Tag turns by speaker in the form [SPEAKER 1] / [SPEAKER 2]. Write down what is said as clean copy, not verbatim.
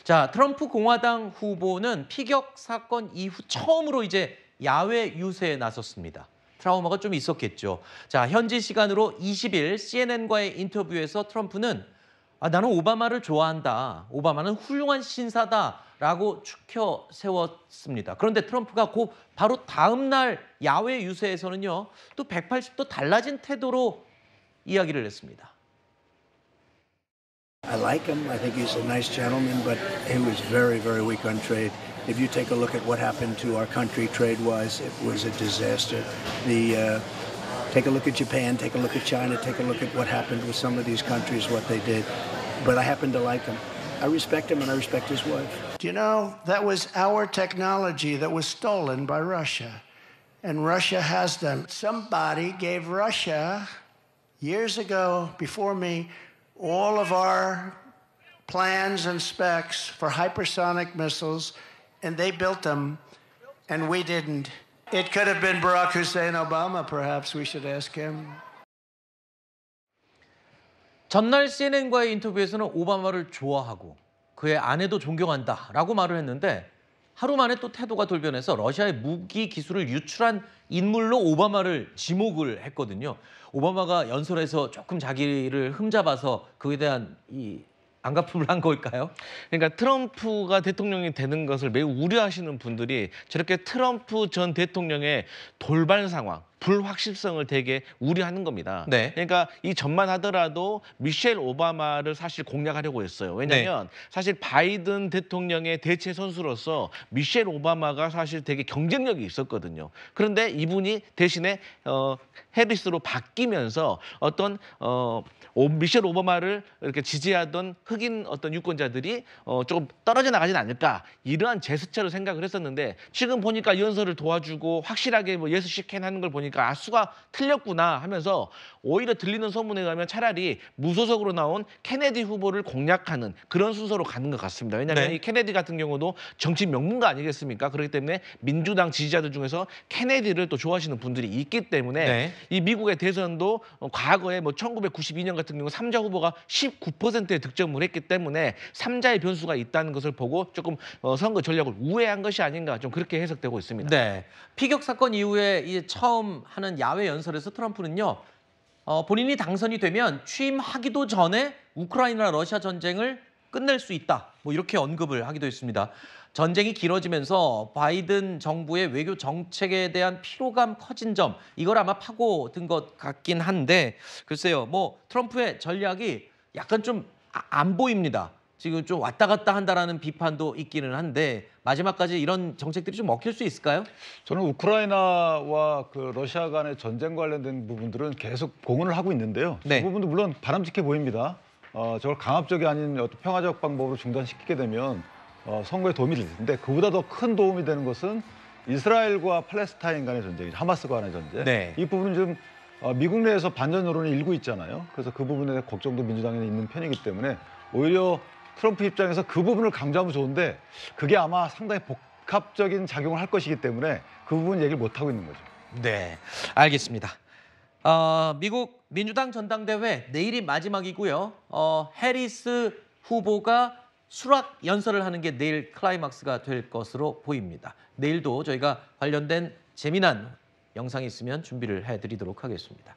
[SPEAKER 1] 자, 트럼프 공화당 후보는 피격 사건 이후 처음으로 이제 야외 유세에 나섰습니다. 트라우마가 좀 있었겠죠. 자, 현지 시간으로 20일 CNN과의 인터뷰에서 트럼프는 나는 오바마를 좋아한다. 오바마는 훌륭한 신사다라고 추켜 세웠습니다. 그런데 트럼프가 바로 다음 날 야외 유세에서는요. 또 180도 달라진 태도로 이야기를 했습니다.
[SPEAKER 2] I like him. I think he's a nice gentleman, but he was very, very weak on trade. If you take a look at what happened to our country trade-wise, it was a disaster. Take a look at Japan, take a look at China, take a look at what happened with some of these countries, what they did. But I happen to like him. I respect him and I respect his wife.
[SPEAKER 3] Do you know, that was our technology that was stolen by Russia. And Russia has them. Somebody gave Russia, years ago, before me, all of our plans and specs for hypersonic missiles, and they built them, and we didn't. It could have been Barack Hussein Obama, perhaps we should ask him.
[SPEAKER 1] 전날 CNN과의 인터뷰에서는 오바마를 좋아하고 그의 아내도 존경한다라고 말을 했는데 하루 만에 또 태도가 돌변해서 러시아의 무기 기술을 유출한 인물로 오바마를 지목을 했거든요. 오바마가 연설에서 조금 자기를 흠잡아서 그에 대한 안갚음을 한 걸까요?
[SPEAKER 4] 그러니까 트럼프가 대통령이 되는 것을 매우 우려하시는 분들이 저렇게 트럼프 전 대통령의 돌발 상황, 불확실성을 되게 우려하는 겁니다.
[SPEAKER 1] 네.
[SPEAKER 4] 그러니까 이 전만 하더라도 미셸 오바마를 사실 공략하려고 했어요. 왜냐하면 사실 바이든 대통령의 대체 선수로서 미셸 오바마가 사실 되게 경쟁력이 있었거든요. 그런데 이분이 대신에 해리스로 바뀌면서 어떤 미셸 오바마를 이렇게 지지하던 흑인 어떤 유권자들이 조금 떨어져 나가진 않을까 이러한 제스처를 생각을 했었는데 지금 보니까 연설을 도와주고 확실하게 뭐 예스 시캔 하는 걸 보니까 수가 틀렸구나 하면서 오히려 들리는 소문에 의하면 차라리 무소속으로 나온 케네디 후보를 공략하는 그런 순서로 가는 것 같습니다. 왜냐하면 이 케네디 같은 경우도 정치 명문가 아니겠습니까? 그렇기 때문에 민주당 지지자들 중에서 케네디를 또 좋아하시는 분들이 있기 때문에 이 미국의 대선도 과거에 뭐 1992년 같은 경우 3자 후보가 19%의 득점을 했기 때문에 3자의 변수가 있다는 것을 보고 조금 선거 전략을 우회한 것이 아닌가 좀 그렇게 해석되고 있습니다.
[SPEAKER 1] 네, 피격 사건 이후에 이제 처음 하는 야외 연설에서 트럼프는요. 본인이 당선이 되면 취임하기도 전에 우크라이나 러시아 전쟁을 끝낼 수 있다. 뭐 이렇게 언급을 하기도 했습니다. 전쟁이 길어지면서 바이든 정부의 외교 정책에 대한 피로감 커진 점 이걸 아마 파고든 것 같긴 한데 글쎄요. 뭐 트럼프의 전략이 약간 좀 안 보입니다. 지금 좀 왔다 갔다 한다라는 비판도 있기는 한데 마지막까지 이런 정책들이 좀 먹힐 수 있을까요?
[SPEAKER 5] 저는 우크라이나와 그 러시아 간의 전쟁 관련된 부분들은 계속 공헌을 하고 있는데요. 그 부분도 물론 바람직해 보입니다. 저걸 강압적이 아닌 어떤 평화적 방법으로 중단시키게 되면 선거에 도움이 될 텐데 그보다 더 큰 도움이 되는 것은 이스라엘과 팔레스타인 간의 전쟁이죠. 하마스 간의 전쟁. 이 부분은 좀 미국 내에서 반전 여론이 일고 있잖아요. 그래서 그 부분에 대한 걱정도 민주당에는 있는 편이기 때문에 오히려 트럼프 입장에서 그 부분을 강조하면 좋은데 그게 아마 상당히 복합적인 작용을 할 것이기 때문에 그 부분 얘기를 못하고 있는 거죠.
[SPEAKER 1] 네, 알겠습니다. 미국 민주당 전당대회 내일이 마지막이고요. 해리스 후보가 수락 연설을 하는 게 내일 클라이막스가 될 것으로 보입니다. 내일도 저희가 관련된 재미난 영상이 있으면 준비를 해드리도록 하겠습니다.